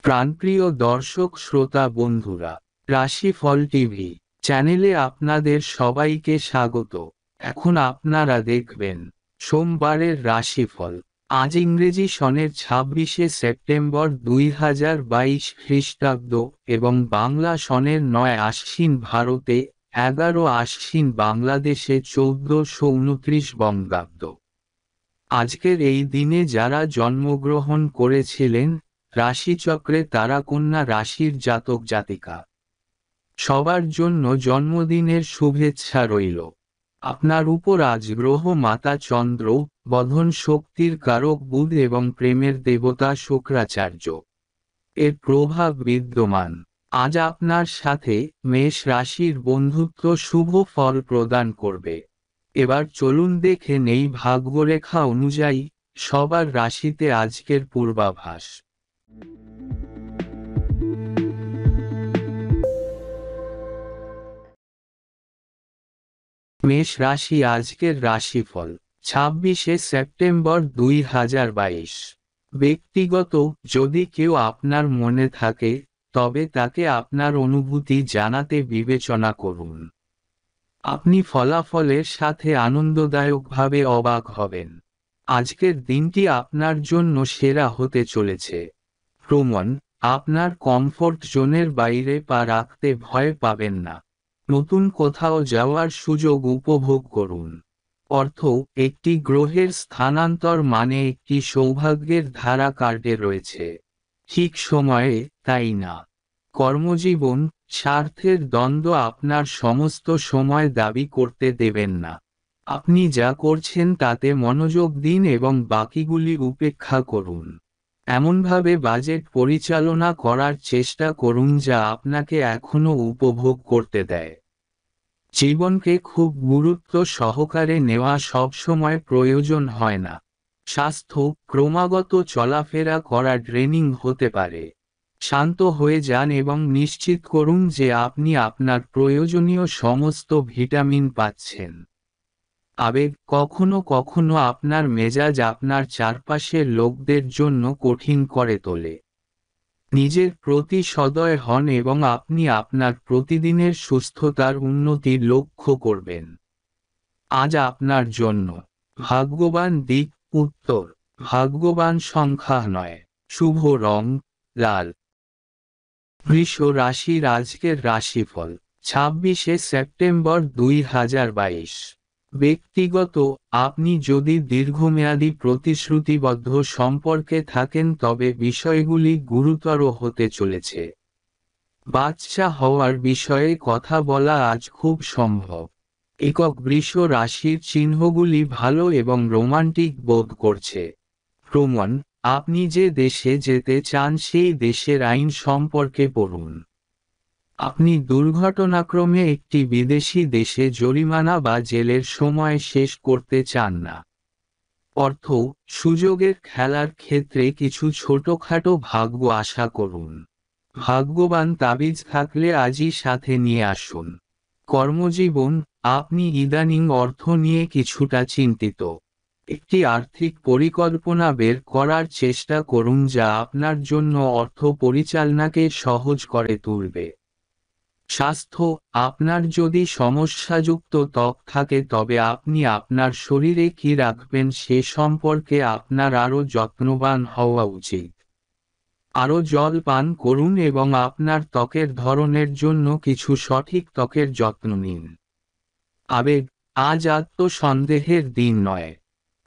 প্রাণপ্রিয় দর্শক শ্রোতা বন্ধুরা, রাশিফল টিভি চ্যানেলে আপনাদের সবাইকে স্বাগত। এখন আপনারা দেখবেন সোমবারের রাশিফল। আজ ইংরেজি সনের 26শে সেপ্টেম্বর 2022 খ্রিস্টাব্দ এবং বাংলা সনের 9 আশ্বিন, ভারতে 11 আশ্বিন, বাংলাদেশে 1429 বঙ্গাব্দ। আজকের এই দিনে যারা জন্মগ্রহণ করেছিলেন, রাশিচক্রে তারা কন্যা রাশির জাতক জাতিকা, সবার জন্য জন্মদিনের শুভেচ্ছা রইল। আপনার উপর আজ গ্রহ মাতা চন্দ্র, বধন শক্তির কারক বুধ এবং প্রেমের দেবতা শুক্রাচার্য এর প্রভাব বিদ্যমান। আজ আপনার সাথে মেষ রাশির বন্ধুত্ব শুভ ফল প্রদান করবে। এবার চলুন দেখে নেই ভাগ্যরেখা অনুযায়ী সবার রাশিতে আজকের পূর্বাভাস। মেষ রাশি, আজকের রাশিফল 26শে সেপ্টেম্বর 2022। ব্যক্তিগত, যদি কেউ আপনার মনে থাকে তবে তাকে আপনার অনুভূতি জানাতে বিবেচনা করুন। আপনি ফলাফলের সাথে আনন্দদায়কভাবে অবাক হবেন। আজকের দিনটি আপনার জন্য সেরা হতে চলেছে। ভ্রমণ, আপনার কমফোর্ট জোনের বাইরে পা রাখতে ভয় পাবেন না। নতুন কোথাও যাওয়ার সুযোগ উপভোগ করুন। অর্থ, একটি গ্রহের স্থানান্তর মানে একটি সৌভাগ্যের ধারা কার্ডে রয়েছে। ঠিক সময়ে, তাই না? কর্মজীবন, স্বার্থের দ্বন্দ্ব আপনার সমস্ত সময় দাবি করতে দেবেন না। আপনি যা করছেন তাতে মনোযোগ দিন এবং বাকিগুলি উপেক্ষা করুন। এমনভাবে বাজেট পরিচালনা করার চেষ্টা করুন যা আপনাকে এখনও উপভোগ করতে দেয়। জীবনকে খুব গুরুত্ব সহকারে নেওয়া সবসময় প্রয়োজন হয় না। স্বাস্থ্য, ক্রমাগত চলাফেরা করা ড্রেনিং হতে পারে। শান্ত হয়ে যান এবং নিশ্চিত করুন যে আপনি আপনার প্রয়োজনীয় সমস্ত ভিটামিন পাচ্ছেন। আবেগ, কখনো কখনো আপনার মেজাজ আপনার চারপাশের লোকদের জন্য কঠিন করে তোলে। নিজের প্রতি সদয় হন এবং আপনি আপনার প্রতিদিনের সুস্থতার উন্নতি লক্ষ্য করবেন। আজ আপনার জন্য ভাগ্যবান দিক উত্তর, ভাগ্যবান সংখ্যা 9, শুভ রং লাল। বৃষ রাশির আজকের রাশিফল 26শে সেপ্টেম্বর 2022। ব্যক্তিগত, আপনি যদি দীর্ঘমেয়াদী প্রতিশ্রুতিবদ্ধ সম্পর্কে থাকেন তবে বিষয়গুলি গুরুতর হতে চলেছে। বাচ্চা হওয়ার বিষয়ে কথা বলা আজ খুব সম্ভব। একক বৃষ রাশির চিহ্নগুলি ভালো এবং রোমান্টিক বোধ করছে। ভ্রমণ, আপনি যে দেশে যেতে চান সেই দেশের আইন সম্পর্কে পড়ুন। আপনি দুর্ঘটনাক্রমে একটি বিদেশি দেশে জরিমানা বা জেলের সময় শেষ করতে চান না। অর্থ, সুযোগের খেলার ক্ষেত্রে কিছু ছোটখাটো ভাগ্য আশা করুন। ভাগ্যবান তাবিজ থাকলে আজই সাথে নিয়ে আসুন। কর্মজীবন, আপনি ইদানিং অর্থ নিয়ে কিছুটা চিন্তিত। একটি আর্থিক পরিকল্পনা বের করার চেষ্টা করুন যা আপনার জন্য অর্থ পরিচালনাকে সহজ করে তুলবে। স্বাস্থ্য, আপনার যদি সমস্যাযুক্ত ত্বক থাকে তবে আপনি আপনার শরীরে কি রাখবেন সে সম্পর্কে আপনার আরও যত্নবান হওয়া উচিত। আরও জল পান করুন এবং আপনার ত্বকের ধরনের জন্য কিছু সঠিক ত্বকের যত্ন নিন। আবেগ, আজ আত্মসন্দেহের দিন নয়।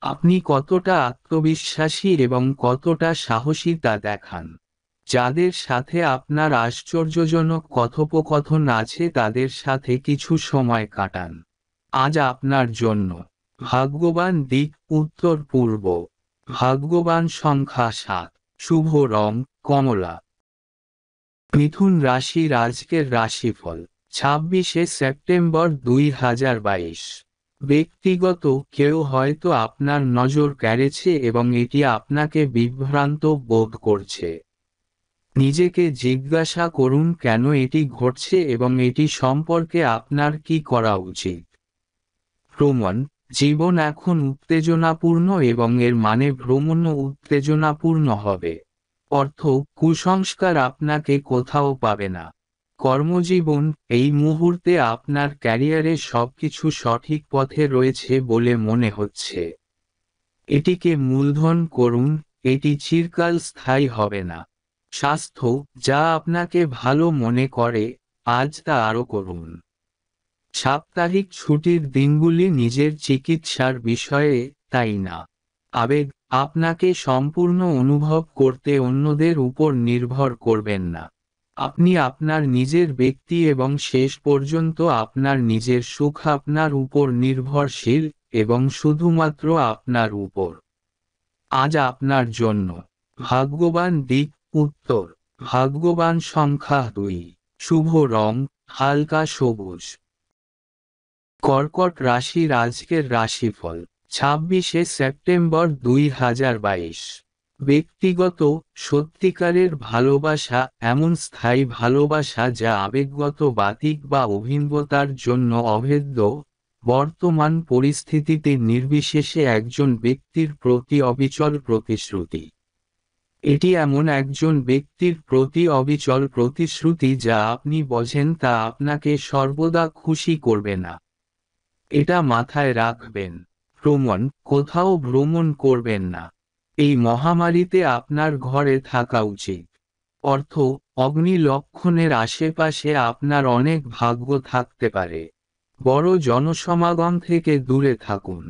আপনি কতটা আত্মবিশ্বাসী এবং কতটা সাহসী তা দেখান। যাদের সাথে আপনার আশ্চর্যজনক কথোপকথন আছে তাদের সাথে কিছু সময় কাটান। আজ আপনার জন্য ভাগ্যবান দিক উত্তর পূর্ব, ভাগ্যবান সংখ্যা 7, শুভ রং কমলা। মিথুন রাশির আজকের রাশিফল 26শে সেপ্টেম্বর 2022। ব্যক্তিগত, কেউ হয়তো আপনার নজর কেড়েছে এবং এটি আপনাকে বিভ্রান্ত বোধ করছে। নিজেকে জিজ্ঞাসা করুন কেন এটি ঘটছে এবং এটি সম্পর্কে আপনার কি করা উচিত। ভ্রমণ, জীবন এখন উত্তেজনাপূর্ণ এবং এর মানে ভ্রমণও উত্তেজনাপূর্ণ হবে। অর্থ, কুসংস্কার আপনাকে কোথাও পাবে না। কর্মজীবন, এই মুহূর্তে আপনার ক্যারিয়ারে সবকিছু সঠিক পথে রয়েছে বলে মনে হচ্ছে। এটিকে মূলধন করুন, এটি চিরকাল স্থায়ী হবে না। স্বাস্থ্য, যা আপনাকে ভালো মনে করে, আজ তা আরও করুন। সাপ্তাহিক ছুটির দিনগুলি নিজের চিকিৎসার বিষয়ে, তাই না। আবেগ, আপনাকে সম্পূর্ণ অনুভব করতে অন্যদের উপর নির্ভর করবেন না। আপনি আপনার নিজের ব্যক্তি এবং শেষ পর্যন্ত আপনার নিজের সুখ আপনার উপর নির্ভরশীল, এবং শুধুমাত্র আপনার উপর। আজ আপনার জন্য ভাগ্যবান দিক, উত্তর। ভাগ্যবান সংখ্যা 2। শুভ রং হালকা সবুজ। কর্কট রাশির আজকের রাশিফল 26শে সেপ্টেম্বর 2022। ব্যক্তিগত, সত্যিকারের ভালোবাসা এমন স্থায়ী ভালোবাসা যা আবেগগত বাতিক বা অভিজ্ঞতার জন্য অভেদ্য, বর্তমান পরিস্থিতিতে নির্বিশেষে একজন ব্যক্তির প্রতি অবিচল প্রতিশ্রুতি। এটি এমন একজন ব্যক্তির প্রতি অবিচল প্রতিশ্রুতি যা আপনি বোঝেন তা আপনাকে সর্বদা খুশি করবে না। এটা মাথায় রাখবেন। ভ্রমণ, কোথাও ভ্রমণ করবেন না। এই মহামারীতে আপনার ঘরে থাকা উচিত। অর্থ, অগ্নি লক্ষণের আশেপাশে আপনার অনেক ভাগ্য থাকতে পারে। বড় জনসমাগম থেকে দূরে থাকুন।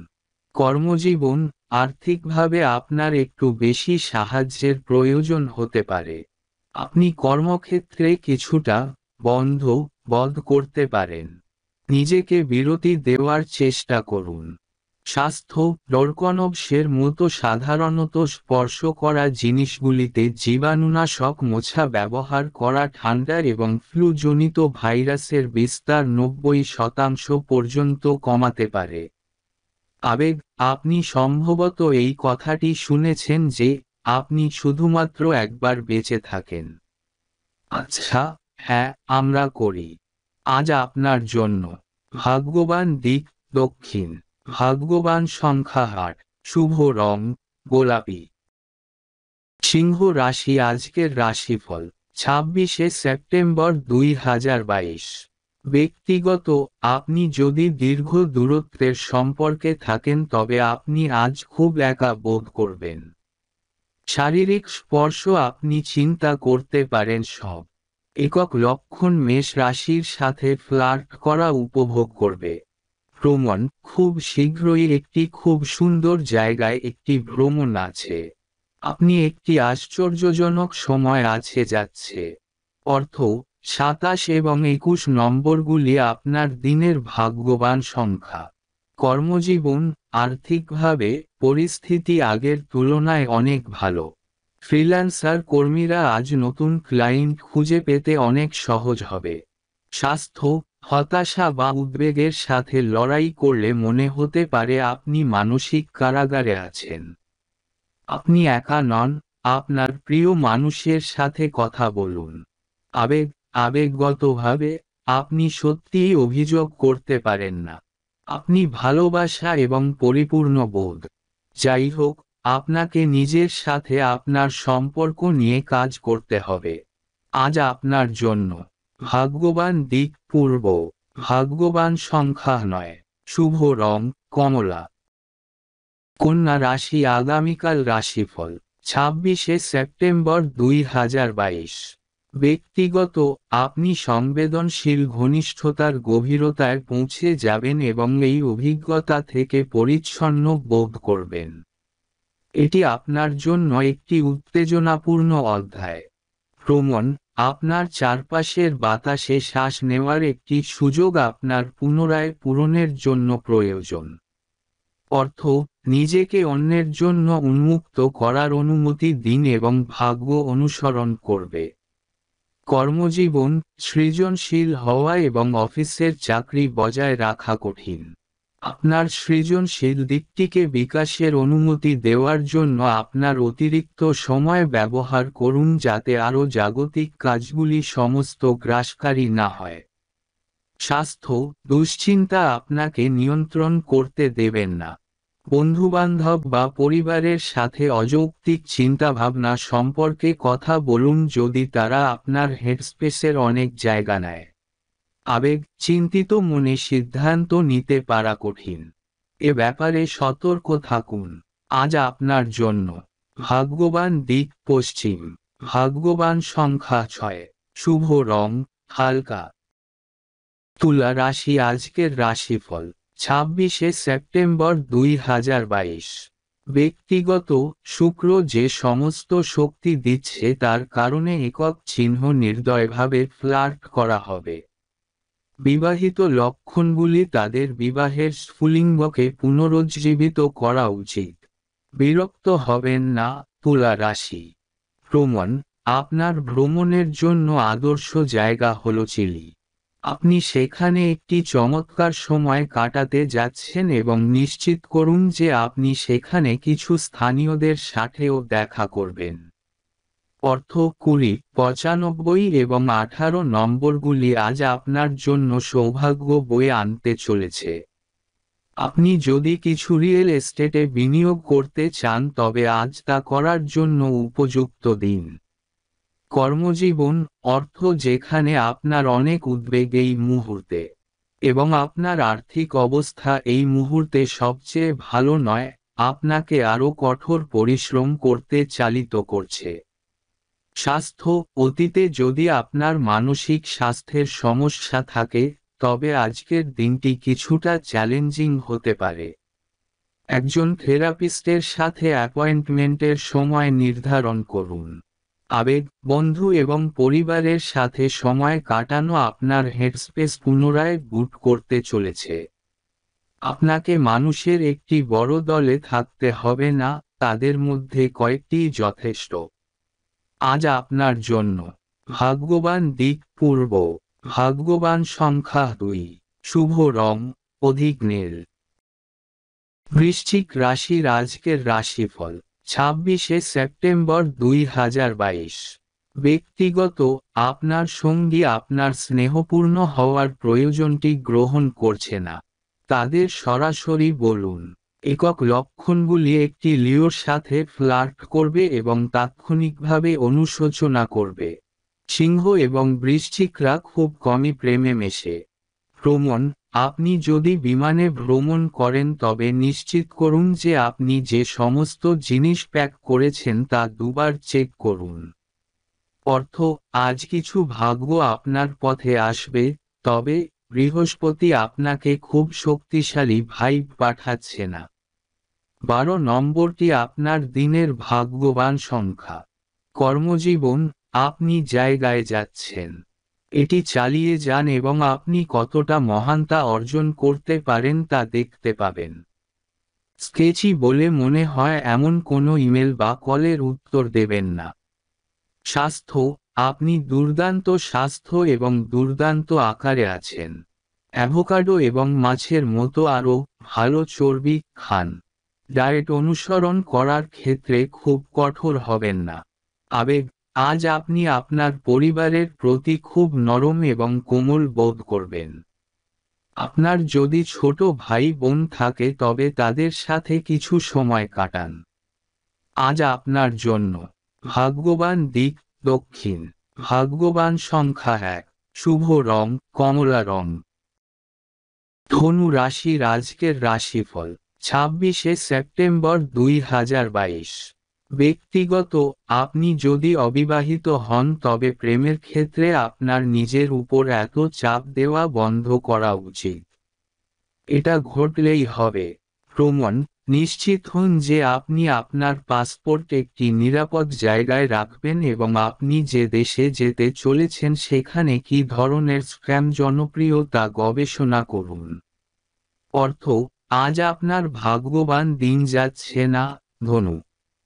কর্মজীবন, আর্থিকভাবে আপনার একটু বেশি সাহায্যের প্রয়োজন হতে পারে। আপনি কর্মক্ষেত্রে কিছুটা বন্ধ করতে পারেন। নিজেকে বিরতি দেওয়ার চেষ্টা করুন। স্বাস্থ্য, ডরকনবসের মতো সাধারণত স্পর্শ করা জিনিসগুলিতে জীবাণুনাশক মোছা ব্যবহার করা ঠান্ডা এবং ফ্লুজনিত ভাইরাসের বিস্তার 90% পর্যন্ত কমাতে পারে। আবেগ, আপনি সম্ভবত এই কথাটি শুনেছেন যে আপনি শুধুমাত্র একবার বেঁচে থাকেন। আচ্ছা, হ্যাঁ, আমরা করি। আজ আপনার জন্য ভাগ্যবান দিক, দক্ষিণ। ভাগ্যবান সংখ্যা 8। শুভ রং গোলাপি। সিংহ রাশি আজকের রাশিফল 26শে সেপ্টেম্বর 2022। ব্যক্তিগত, আপনি যদি দীর্ঘ দূরত্বের সম্পর্কে থাকেন তবে আপনি আজ খুব একা বোধ করবেন। শারীরিক স্পর্শ, আপনি চিন্তা করতে পারেন সব একক লক্ষণ মেষ রাশির সাথে ফ্লার্ট করা উপভোগ করবে। ভ্রমণ, খুব শীঘ্রই একটি খুব সুন্দর জায়গায় একটি ভ্রমণ আছে। আপনি একটি আশ্চর্যজনক সময় আছে যাচ্ছে। অর্থ, 27 এবং 21 নম্বরগুলি আপনার দিনের ভাগ্যবান সংখ্যা। কর্মজীবন, আর্থিকভাবে পরিস্থিতি আগের তুলনায় অনেক ভালো। ফ্রিল্যান্সার কর্মীরা আজ নতুন ক্লায়েন্ট খুঁজে পেতে অনেক সহজ হবে। স্বাস্থ্য, হতাশা বা উদ্বেগের সাথে লড়াই করলে মনে হতে পারে আপনি মানসিক কারাগারে আছেন। আপনি একা নন, আপনার প্রিয় মানুষের সাথে কথা বলুন। আবেগগতভাবে, আপনি সত্যিই অভিযোগ করতে পারেন না। আপনি ভালোবাসা এবং পরিপূর্ণ বোধ। যাই হোক, আপনাকে নিজের সাথে আপনার সম্পর্ক নিয়ে কাজ করতে হবে। আজ আপনার জন্য ভাগ্যবান দিক, পূর্ব। ভাগ্যবান সংখ্যা 9। শুভ রং কমলা। কন্যা রাশি আগামীকাল রাশিফল 26শে সেপ্টেম্বর 2022। ব্যক্তিগত, আপনি সংবেদনশীল ঘনিষ্ঠতার গভীরতায় পৌঁছে যাবেন এবং এই অভিজ্ঞতা থেকে পরিচ্ছন্ন বোধ করবেন। এটি আপনার জন্য একটি উত্তেজনাপূর্ণ অধ্যায়। ভ্রমণ, আপনার চারপাশের বাতাসে শ্বাস নেওয়ার একটি সুযোগ আপনার পুনরায় পূরণের জন্য প্রয়োজন। অর্থ, নিজেকে অন্যের জন্য উন্মুক্ত করার অনুমতি দিন এবং ভাগ্য অনুসরণ করবে। কর্মজীবন, সৃজনশীল হওয়া এবং অফিসের চাকরি বজায় রাখা কঠিন। আপনার সৃজনশীল দিকটিকে বিকাশের অনুমতি দেওয়ার জন্য আপনার অতিরিক্ত সময় ব্যবহার করুন যাতে আরও জাগতিক কাজগুলি সমস্ত গ্রাসকারী না হয়। স্বাস্থ্য, দুশ্চিন্তা আপনাকে নিয়ন্ত্রণ করতে দেবেন না। বন্ধুবান্ধব বা পরিবারের সাথে অযৌক্তিক চিন্তাভাবনা সম্পর্কে কথা বলুন যদি তারা আপনার হেডস্পেসের অনেক জায়গা নেয়। আবেগ চিন্তিত মনে সিদ্ধান্ত নিতে পারা কঠিন। এ ব্যাপারে সতর্ক থাকুন। আজ আপনার জন্য ভাগ্যবান দিক পশ্চিম, ভাগ্যবান সংখ্যা 6, শুভ রং হালকা। তুলা রাশি আজকের রাশিফল 26শে সেপ্টেম্বর 2022। ব্যক্তিগত শুক্র যে সমস্ত শক্তি দিচ্ছে তার কারণে একক চিহ্ন নির্দয়ভাবে ফ্লার্ট করা হবে। বিবাহিত লক্ষণগুলি তাদের বিবাহের স্ফুলিঙ্গকে পুনরুজ্জীবিত করা উচিত। বিরক্ত হবেন না তুলা রাশি। ভ্রমণ আপনার ভ্রমণের জন্য আদর্শ জায়গা হল চিলি। আপনি সেখানে একটি চমৎকার সময় কাটাতে যাচ্ছেন এবং নিশ্চিত করুন যে আপনি সেখানে কিছু স্থানীয়দের সাথেও দেখা করবেন। অর্থ 20, 95 এবং 18 নম্বরগুলি আজ আপনার জন্য সৌভাগ্য বয়ে আনতে চলেছে। আপনি যদি কিছু রিয়েল এস্টেটে বিনিয়োগ করতে চান তবে আজ তা করার জন্য উপযুক্ত দিন। কর্মজীবন অর্থ যেখানে আপনার অনেক উদ্বেগ এই মুহূর্তে এবং আপনার আর্থিক অবস্থা এই মুহূর্তে সবচেয়ে ভালো নয়, আপনাকে আরও কঠোর পরিশ্রম করতে চালিত করছে। স্বাস্থ্য অতীতে যদি আপনার মানসিক স্বাস্থ্যের সমস্যা থাকে তবে আজকের দিনটি কিছুটা চ্যালেঞ্জিং হতে পারে। একজন থেরাপিস্টের সাথে অ্যাপয়েন্টমেন্টের সময় নির্ধারণ করুন। আবেগ বন্ধু এবং পরিবারের সাথে সময় কাটানো আপনার হেডস্পেস পুনরায় বুট করতে চলেছে। আপনাকে মানুষের একটি বড় দলে থাকতে হবে না, তাদের মধ্যে কয়েকটি যথেষ্ট। আজ আপনার জন্য ভাগ্যবান দিক পূর্ব, ভাগ্যবান সংখ্যা 2, শুভ রং অধিক নীল। বৃশ্চিক রাশির আজকের রাশিফল 26শে সেপ্টেম্বর 2022। ব্যক্তিগত আপনার সঙ্গী আপনার স্নেহপূর্ণ হওয়ার প্রয়োজনটি গ্রহণ করছে না। তাদের সরাসরি বলুন। একক লক্ষণগুলি একটি লিওর সাথে ফ্লার্ট করবে এবং তাৎক্ষণিকভাবে অনুশোচনা করবে। সিংহ এবং বৃশ্চিকরা খুব কমই প্রেমে মেশে। ভ্রমণ আপনি যদি বিমানে ভ্রমণ করেন তবে নিশ্চিত করুন যে আপনি যে সমস্ত জিনিস প্যাক করেছেন তা দুবার চেক করুন। অর্থ আজ কিছু ভাগ্য আপনার পথে আসবে, তবে বৃহস্পতি আপনাকে খুব শক্তিশালী ভাইব পাঠাচ্ছে না। 12 নম্বরটি আপনার দিনের ভাগ্যবান সংখ্যা। কর্মজীবন আপনি জায়গায় যাচ্ছেন। এটি চালিয়ে যান এবং আপনি কতটা মহানতা অর্জন করতে পারেন তা দেখতে পাবেন। স্কেচি বলে মনে হয় এমন কোনো ইমেল বা কলের উত্তর দেবেন না। স্বাস্থ্য আপনি দুর্দান্ত স্বাস্থ্য এবং দুর্দান্ত আকারে আছেন। অ্যাভোকাডো এবং মাছের মতো আরও ভালো চর্বি খান। ডায়েট অনুসরণ করার ক্ষেত্রে খুব কঠোর হবেন না। আবেগ আজ আপনি আপনার পরিবারের প্রতি খুব নরম এবং কোমল বোধ করবেন। আপনার যদি ছোট ভাই বোন থাকে তবে তাদের সাথে কিছু সময় কাটান। আজ আপনার জন্য ভাগ্যবান দিক দক্ষিণ, ভাগ্যবান সংখ্যা 1, শুভ রং কমলা রং। ধনু রাশির আজকের রাশিফল 26শে সেপ্টেম্বর 2022। ব্যক্তিগত আপনি যদি অবিবাহিত হন তবে প্রেমের ক্ষেত্রে আপনার নিজের উপর এত চাপ দেওয়া বন্ধ করা উচিত। এটা ঘটলেই হবে। ভ্রমণ নিশ্চিত হন যে আপনি আপনার পাসপোর্ট একটি নিরাপদ জায়গায় রাখবেন এবং আপনি যে দেশে যেতে চলেছেন সেখানে কী ধরনের স্ক্যাম জনপ্রিয় তা গবেষণা করুন। অর্থ আজ আপনার ভাগ্যবান দিন যাচ্ছে না ধনু।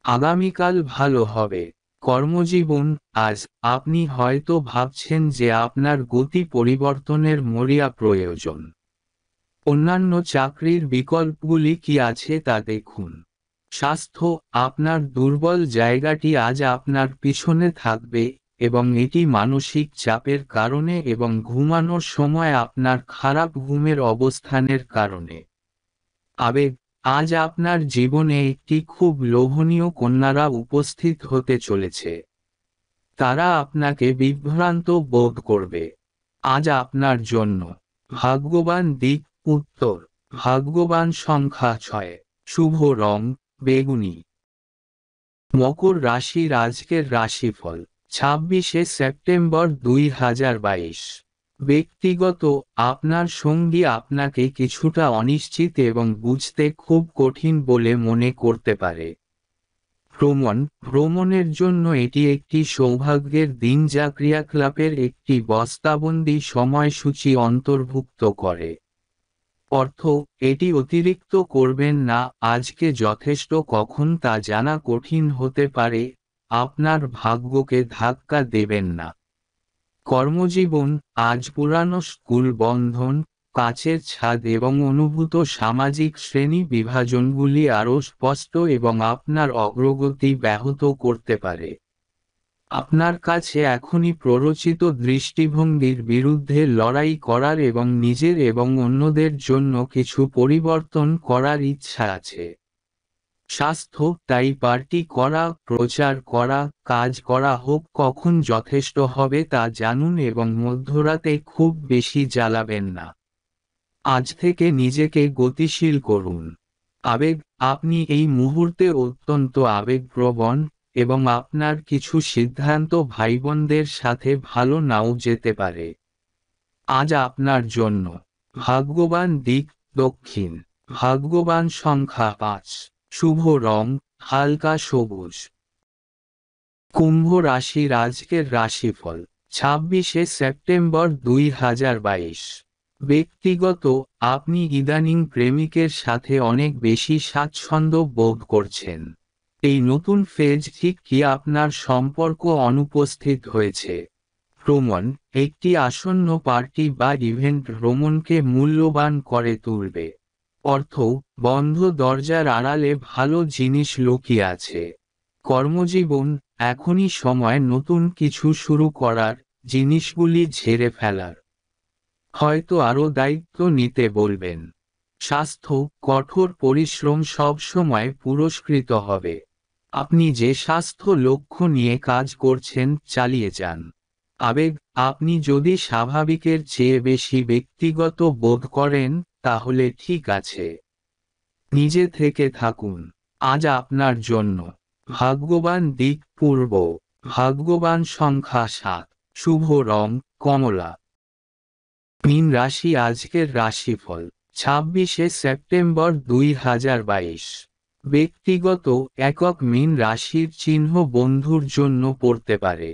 আগামীকাল ভালো হবে। কর্মজীবন আজ আপনি হয়তো ভাবছেন যে আপনার গতি পরিবর্তনের মরিয়া প্রয়োজন। অন্যান্য চাকরির বিকল্পগুলি কি আছে তা দেখুন। স্বাস্থ্য আপনার দুর্বল জায়গাটি আজ আপনার পিছনে থাকবে এবং এটি মানসিক চাপের কারণে এবং ঘুমানোর সময় আপনার খারাপ ঘুমের অবস্থানের কারণে। আবেগ আজ আপনার জীবনে একটি খুব লোভনীয় কন্যারা উপস্থিত হতে চলেছে। তারা আপনাকে বিভ্রান্ত বোধ করবে। আজ আপনার জন্য ভাগ্যবান দিক উত্তর, ভাগ্যবান সংখ্যা 6, শুভ রং বেগুনি। মকর রাশির আজকের রাশিফল 26শে সেপ্টেম্বর 2022। ব্যক্তিগত, আপনার সঙ্গী আপনাকে কিছুটা অনিশ্চিত এবং বুঝতে খুব কঠিন বলে মনে করতে পারে। ভ্রমণের জন্য এটি একটি সৌভাগ্যের দিন যা ক্রিয়াকলাপের একটি বস্তাবন্দি সময়সূচি অন্তর্ভুক্ত করে। অর্থ, এটি অতিরিক্ত করবেন না, আজকে যথেষ্ট কখন তা জানা কঠিন হতে পারে, আপনার ভাগ্যকে ধাক্কা দেবেন না। কর্মজীবন, আজ পুরানো স্কুল বন্ধন, কাচের ছাদ এবং অনুভূত সামাজিক শ্রেণী বিভাজনগুলি আরও স্পষ্ট এবং আপনার অগ্রগতি ব্যাহত করতে পারে। আপনার কাছে এখনই প্ররোচিত দৃষ্টিভঙ্গির বিরুদ্ধে লড়াই করার এবং নিজের এবং অন্যদের জন্য কিছু পরিবর্তন করার ইচ্ছা আছে। স্বাস্থ্য, তাই পার্টি করা, প্রচার করা, কাজ করা হোক কখন যথেষ্ট হবে তা জানুন এবং মধ্যরাতে খুব বেশি জ্বালাবেন না। আজ থেকে নিজেকে গতিশীল করুন। আবেগ, আপনি এই মুহূর্তে অত্যন্ত আবেগপ্রবণ এবং আপনার কিছু সিদ্ধান্ত ভাইবোনদের সাথে ভালো নাও যেতে পারে। আজ আপনার জন্য ভাগ্যবান দিক দক্ষিণ, ভাগ্যবান সংখ্যা 5, শুভ রং হালকা সবুজ। কুম্ভ রাশির আজকের রাশিফল 26শে সেপ্টেম্বর 2022। ব্যক্তিগত, আপনি ইদানিং প্রেমিকের সাথে অনেক বেশি স্বাচ্ছন্দ্য বোধ করছেন। এই নতুন ফেজ ঠিক কি আপনার সম্পর্ক অনুপস্থিত হয়েছে। ভ্রমণ, একটি আসন্ন পার্টি বা ইভেন্ট ভ্রমণকে মূল্যবান করে তুলবে। অর্থ, বন্ধ দরজার আড়ালে ভালো জিনিস লুকিয়ে আছে। কর্মজীবন, এখনই সময় নতুন কিছু শুরু করার, জিনিসগুলি ঝেড়ে ফেলার। হয়তো আরও দায়িত্ব নিতে বলবেন। স্বাস্থ্য, কঠোর পরিশ্রম সবসময় পুরস্কৃত হবে। আপনি যে স্বাস্থ্য লক্ষ্য নিয়ে কাজ করছেন চালিয়ে যান। আবেগ, আপনি যদি স্বাভাবিকের চেয়ে বেশি ব্যক্তিগত বোধ করেন তাহলে ঠিক আছে। নিজে থেকে থাকুন। আজ আপনার জন্য ভাগ্যবান দিক পূর্ব, ভাগ্যবান সংখ্যা 7, শুভ রং কমলা। মীন রাশি আজকের রাশিফল 26শে সেপ্টেম্বর 2022। ব্যক্তিগত, একক মীন রাশির চিহ্ন বন্ধুর জন্য পড়তে পারে।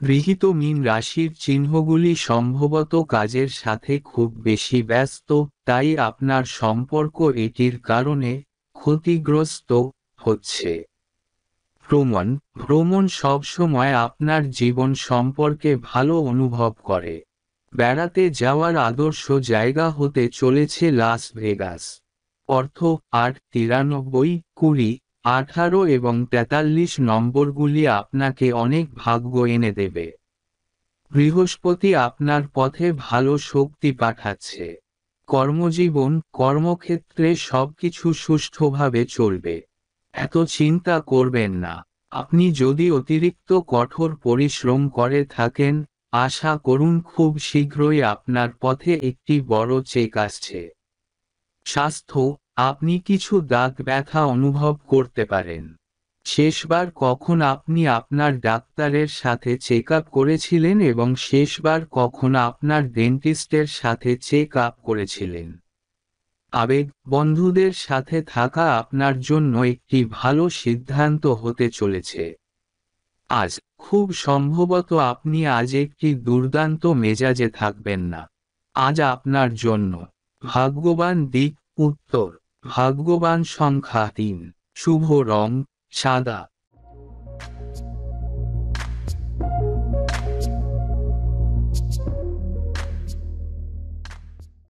গৃহীত মীন রাশির চিহ্নগুলি সম্ভবত কাজের সাথে খুব বেশি ব্যস্ত, তাই আপনার সম্পর্ক এটির কারণে ক্ষতিগ্রস্ত হচ্ছে। ভ্রমণ সবসময় আপনার জীবন সম্পর্কে ভালো অনুভব করে। বেড়াতে যাওয়ার আদর্শ জায়গা হতে চলেছে লাস ভেগাস। অর্থ, 8, 93, 20, 18 এবং 43 নম্বরগুলি আপনাকে অনেক ভাগ্য এনে দেবে। বৃহস্পতি আপনার পথে ভালো শক্তি পাঠাচ্ছে। কর্মজীবন, কর্মক্ষেত্রে সবকিছু সুষ্ঠুভাবে চলবে। এত চিন্তা করবেন না। আপনি যদি অতিরিক্ত কঠোর পরিশ্রম করে থাকেন, আশা করুন খুব শীঘ্রই আপনার পথে একটি বড় চেক আসছে। স্বাস্থ্য, আপনি কিছু দাঁত ব্যথা অনুভব করতে পারেন। শেষবার কখন আপনি আপনার ডাক্তারের সাথে চেক আপ করেছিলেন এবং শেষবার কখন আপনার ডেন্টিস্টের সাথে চেক আপ করেছিলেন। আবেগ, বন্ধুদের সাথে থাকা আপনার জন্য একটি ভালো সিদ্ধান্ত হতে চলেছে। আজ খুব সম্ভবত আপনি আজ একটি দুর্দান্ত মেজাজে থাকবেন না। আজ আপনার জন্য ভাগ্যবান দিক উত্তর, ভাগ্যবান সংখ্যা 3, শুভ রং সাদা।